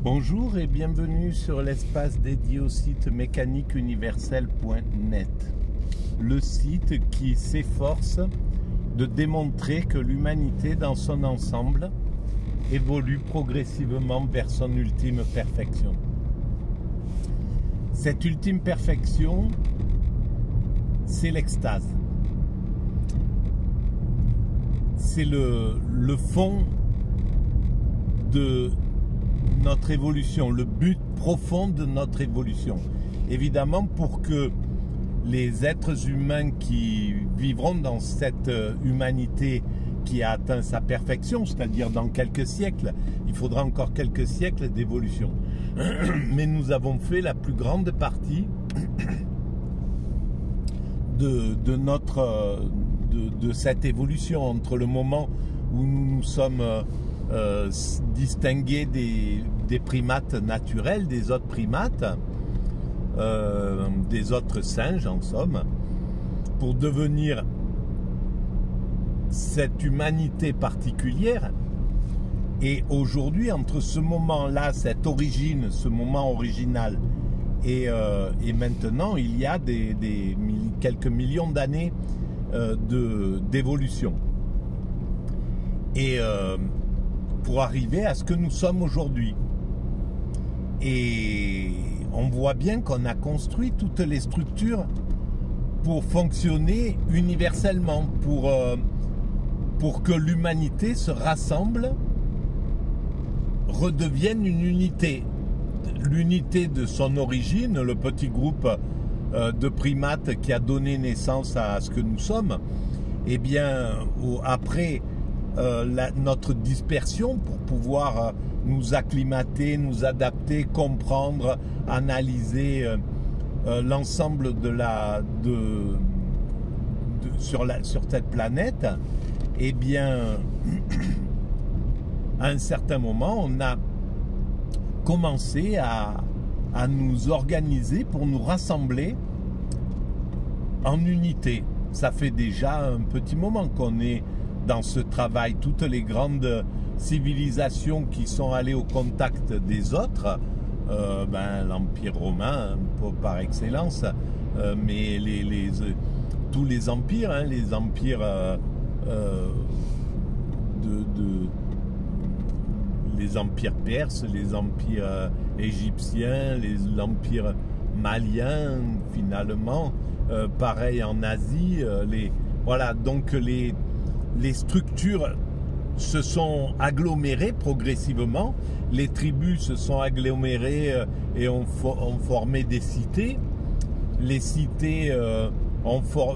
Bonjour et bienvenue sur l'espace dédié au site mécaniqueuniverselle.net, le site qui s'efforce de démontrer que l'humanité dans son ensemble évolue progressivement vers son ultime perfection. Cette ultime perfection, c'est l'extase. C'est le fond de notre évolution, le but profond de notre évolution. Évidemment, pour que les êtres humains qui vivront dans cette humanité qui a atteint sa perfection, c'est-à-dire dans quelques siècles, il faudra encore quelques siècles d'évolution. Mais nous avons fait la plus grande partie de cette évolution entre le moment où nous nous sommes distingués des primates naturels, des autres primates, des autres singes en somme, pour devenir cette humanité particulière. Et aujourd'hui, entre ce moment-là, cette origine, ce moment original, et maintenant, il y a quelques millions d'années d'évolution. Et pour arriver à ce que nous sommes aujourd'hui. Et on voit bien qu'on a construit toutes les structures pour fonctionner universellement, pour que l'humanité se rassemble, redevienne une unité. L'unité de son origine, le petit groupe de primates qui a donné naissance à ce que nous sommes, et bien après notre dispersion pour pouvoir nous acclimater, nous adapter, comprendre, analyser l'ensemble sur cette planète, et bien à un certain moment on a commencé à nous organiser pour nous rassembler en unité. Ça fait déjà un petit moment qu'on est dans ce travail. Toutes les grandes civilisations qui sont allées au contact des autres, l'Empire romain par excellence, mais tous les empires, les empires les empires perses, les empires égyptiens, l'empire malien finalement, pareil en Asie, voilà, donc les structures se sont agglomérées progressivement, les tribus se sont agglomérées et ont formé des cités, les cités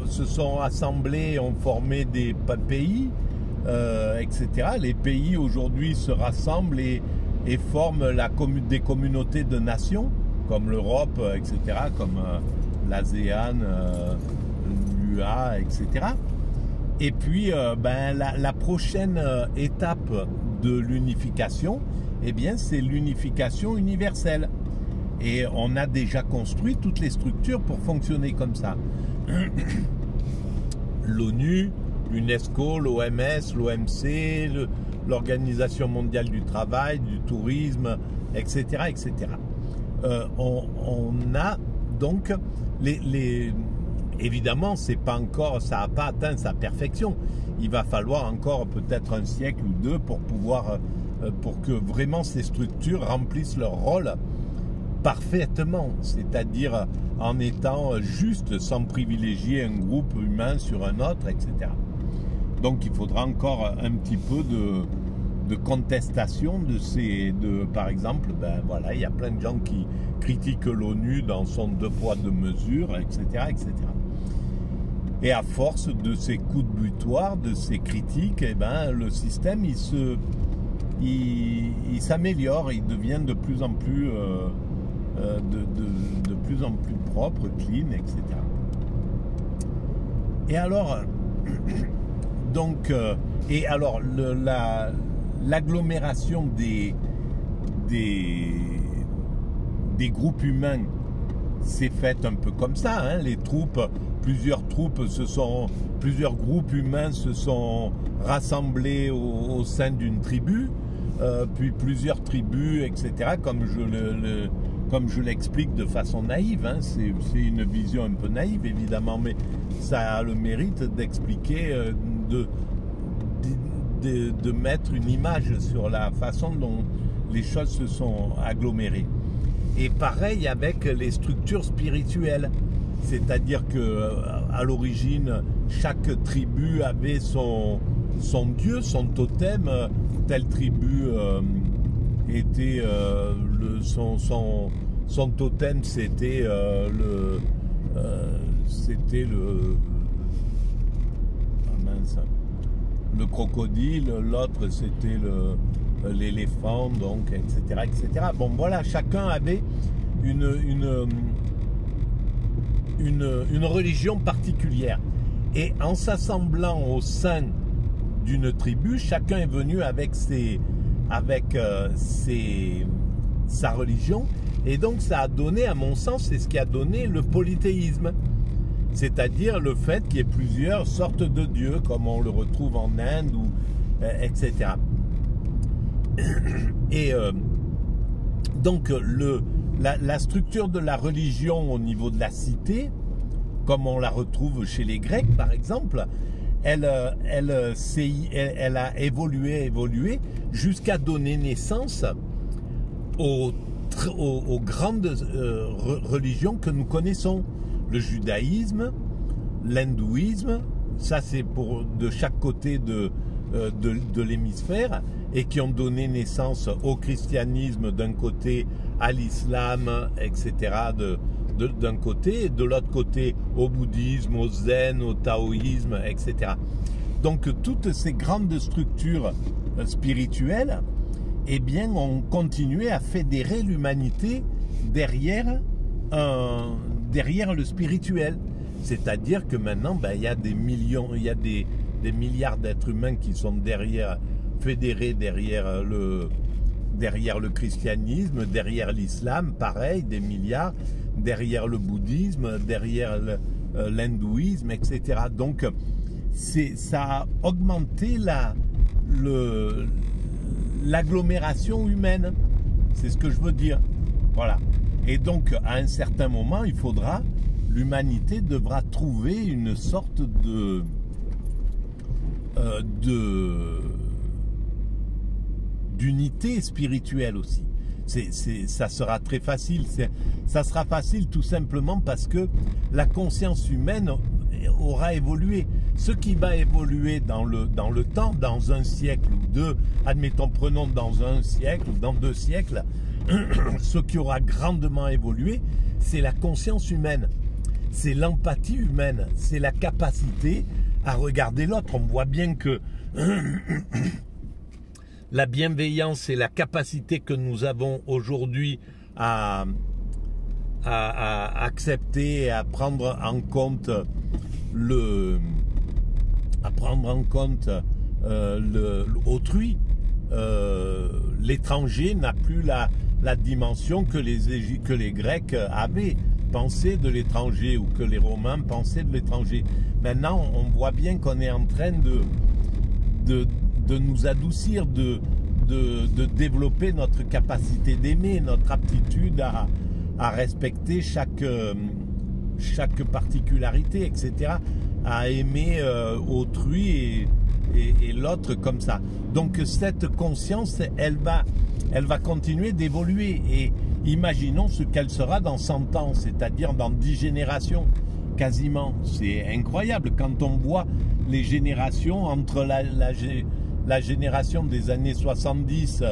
se sont assemblées et ont formé des pays, etc. Les pays aujourd'hui se rassemblent et forment des communautés de nations, comme l'Europe, etc., comme l'ASEAN, l'UA, etc. Et puis, la prochaine étape de l'unification, eh bien, c'est l'unification universelle. Et on a déjà construit toutes les structures pour fonctionner comme ça. L'ONU, l'UNESCO, l'OMS, l'OMC, l'Organisation mondiale du travail, du tourisme, etc., etc. On a donc évidemment, c'est pas encore, ça n'a pas atteint sa perfection. Il va falloir encore peut-être un siècle ou deux pour que vraiment ces structures remplissent leur rôle parfaitement, c'est-à-dire en étant juste, sans privilégier un groupe humain sur un autre, etc. Donc il faudra encore un petit peu de contestation par exemple, il y a plein de gens qui critiquent l'ONU dans son 2 poids 2 mesures, etc., etc. Et à force de ces coups de butoir, de ces critiques, le système il s'améliore, il devient de plus en plus propre, clean, etc. Et alors donc l'agglomération des groupes humains s'est faite un peu comme ça, les troupes, plusieurs groupes humains se sont rassemblés au sein d'une tribu. puis plusieurs tribus, etc., comme je l'explique de façon naïve, hein. C'est une vision un peu naïve, évidemment, mais ça a le mérite d'expliquer, de mettre une image sur la façon dont les choses se sont agglomérées. Et pareil avec les structures spirituelles. C'est-à-dire que à l'origine, chaque tribu avait son dieu, son totem. Telle tribu était son totem, c'était le crocodile, l'autre c'était l'éléphant, donc etc., etc. Bon voilà, chacun avait une religion particulière. Et en s'assemblant au sein d'une tribu, chacun est venu avec sa religion. Et donc ça a donné, à mon sens, c'est ce qui a donné le polythéisme. C'est-à-dire le fait qu'il y ait plusieurs sortes de dieux, comme on le retrouve en Inde, etc. Et donc la structure de la religion au niveau de la cité, comme on la retrouve chez les Grecs par exemple, elle a évolué jusqu'à donner naissance aux grandes religions que nous connaissons. Le judaïsme, l'hindouisme, ça c'est de chaque côté de l'hémisphère, et qui ont donné naissance au christianisme d'un côté, à l'islam, etc. d'un côté, et de l'autre côté au bouddhisme, au zen, au taoïsme, etc. Donc toutes ces grandes structures spirituelles, eh bien, ont continué à fédérer l'humanité derrière le spirituel. C'est-à-dire que maintenant, il y a des millions, il y a des milliards d'êtres humains qui sont fédérés derrière le christianisme, derrière l'islam, pareil, des milliards, derrière le bouddhisme, derrière l'hindouisme, etc. Donc, ça a augmenté l'agglomération humaine. C'est ce que je veux dire. Voilà. Et donc, à un certain moment, l'humanité devra trouver une sorte d'unité spirituelle aussi. Ça sera très facile. Ça sera facile tout simplement parce que la conscience humaine aura évolué. Ce qui va évoluer dans le temps, dans un siècle ou deux, admettons, prenons dans un siècle ou dans 2 siècles, ce qui aura grandement évolué, c'est la conscience humaine, c'est l'empathie humaine, c'est la capacité à regarder l'autre. On voit bien que la bienveillance et la capacité que nous avons aujourd'hui à accepter et à prendre en compte autrui, l'étranger n'a plus la dimension que les Grecs avaient pensé de l'étranger, ou que les Romains pensaient de l'étranger. Maintenant, on voit bien qu'on est en train de nous adoucir, de développer notre capacité d'aimer, notre aptitude à respecter chaque particularité, etc., à aimer autrui et l'autre comme ça. Donc cette conscience, elle va continuer d'évoluer, et imaginons ce qu'elle sera dans 100 ans, c'est-à-dire dans 10 générations, quasiment. C'est incroyable quand on voit les générations entre la génération des années 70,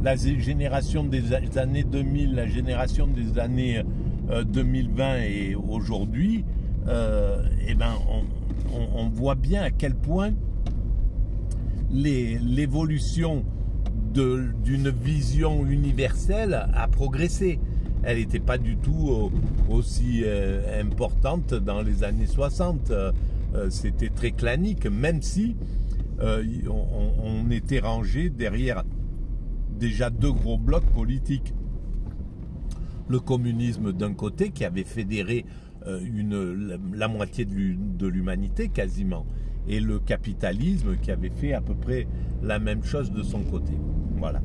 la génération des années 2000, la génération des années 2020 et aujourd'hui, on voit bien à quel point l'évolution d'une vision universelle a progressé. Elle n'était pas du tout aussi importante dans les années 60. C'était très clanique, même si on était rangé derrière déjà 2 gros blocs politiques. Le communisme d'un côté, qui avait fédéré la moitié de l'humanité quasiment, et le capitalisme qui avait fait à peu près la même chose de son côté. Voilà.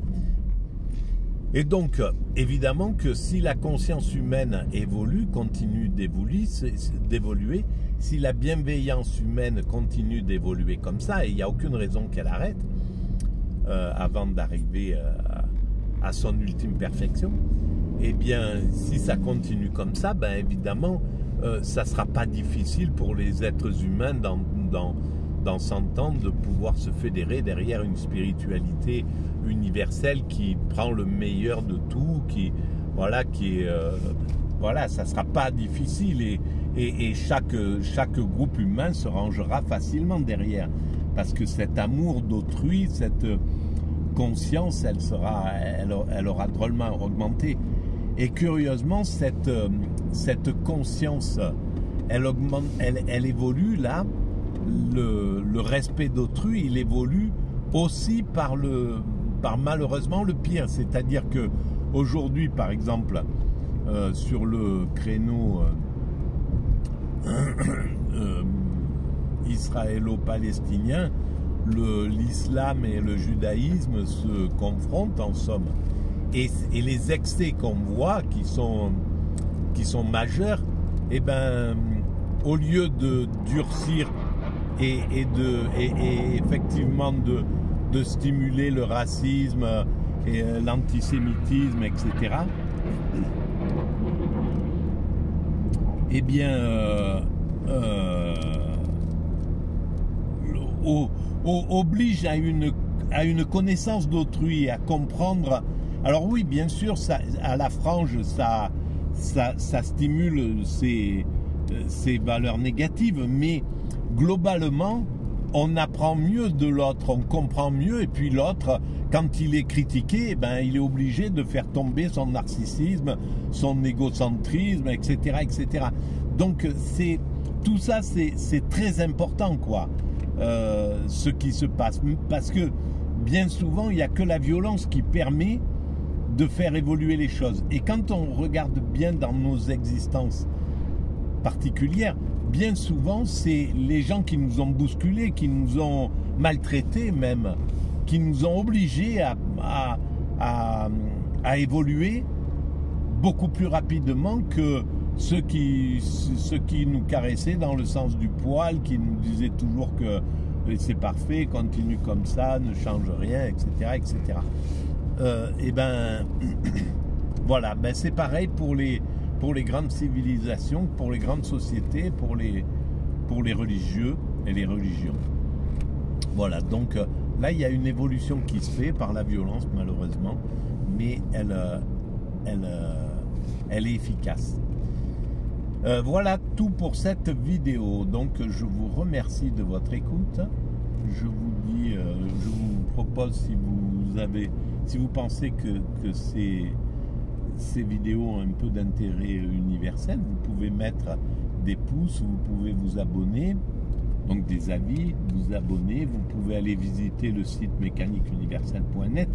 Et donc, évidemment que si la conscience humaine évolue, continue d'évoluer, si la bienveillance humaine continue d'évoluer comme ça, et il n'y a aucune raison qu'elle arrête avant d'arriver à son ultime perfection, eh bien, si ça continue comme ça, ben évidemment, ça ne sera pas difficile pour les êtres humains dans 100 ans de pouvoir se fédérer derrière une spiritualité universelle qui prend le meilleur de tout, ça sera pas difficile et chaque groupe humain se rangera facilement derrière, parce que cet amour d'autrui, cette conscience, elle aura drôlement augmenté. Et curieusement, cette conscience, elle évolue là. Le respect d'autrui, il évolue aussi par malheureusement le pire. C'est-à-dire que aujourd'hui, par exemple, sur le créneau israélo-palestinien, l'islam et le judaïsme se confrontent en somme. Et les excès qu'on voit, qui sont majeurs, eh ben, au lieu de durcir et effectivement de stimuler le racisme et l'antisémitisme, etc., eh bien, oblige à une connaissance d'autrui, à comprendre. Alors oui, bien sûr, ça, à la frange, ça stimule ces valeurs négatives, mais globalement, on apprend mieux de l'autre, on comprend mieux, et puis l'autre, quand il est critiqué, ben, il est obligé de faire tomber son narcissisme, son égocentrisme, etc., etc. Donc, tout ça, c'est très important, quoi, ce qui se passe, parce que bien souvent, il n'y a que la violence qui permet de faire évoluer les choses. Et quand on regarde bien dans nos existences particulières, bien souvent, c'est les gens qui nous ont bousculés, qui nous ont maltraités même, qui nous ont obligés à évoluer beaucoup plus rapidement que ceux qui nous caressaient dans le sens du poil, qui nous disaient toujours que c'est parfait, continue comme ça, ne change rien, etc., etc. Et ben, voilà, ben c'est pareil pour les grandes civilisations, pour les grandes sociétés, pour les religieux et les religions. Voilà, donc là, il y a une évolution qui se fait par la violence, malheureusement, mais elle est efficace. Voilà tout pour cette vidéo. Donc, je vous remercie de votre écoute. Je vous dis, je vous propose, si vous pensez que ces vidéos ont un peu d'intérêt universel, vous pouvez mettre des pouces, vous pouvez vous abonner, donc des avis, vous abonner, vous pouvez aller visiter le site mécaniqueuniverselle.net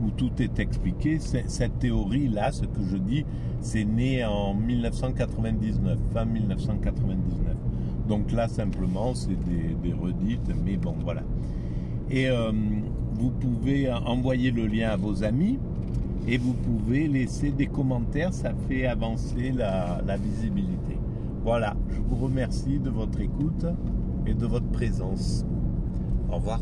où tout est expliqué. Cette théorie-là, ce que je dis, c'est né en 1999, fin 1999. Donc là, simplement, c'est des redites, mais bon, voilà. Et vous pouvez envoyer le lien à vos amis et vous pouvez laisser des commentaires, ça fait avancer la visibilité. Voilà, je vous remercie de votre écoute et de votre présence. Au revoir.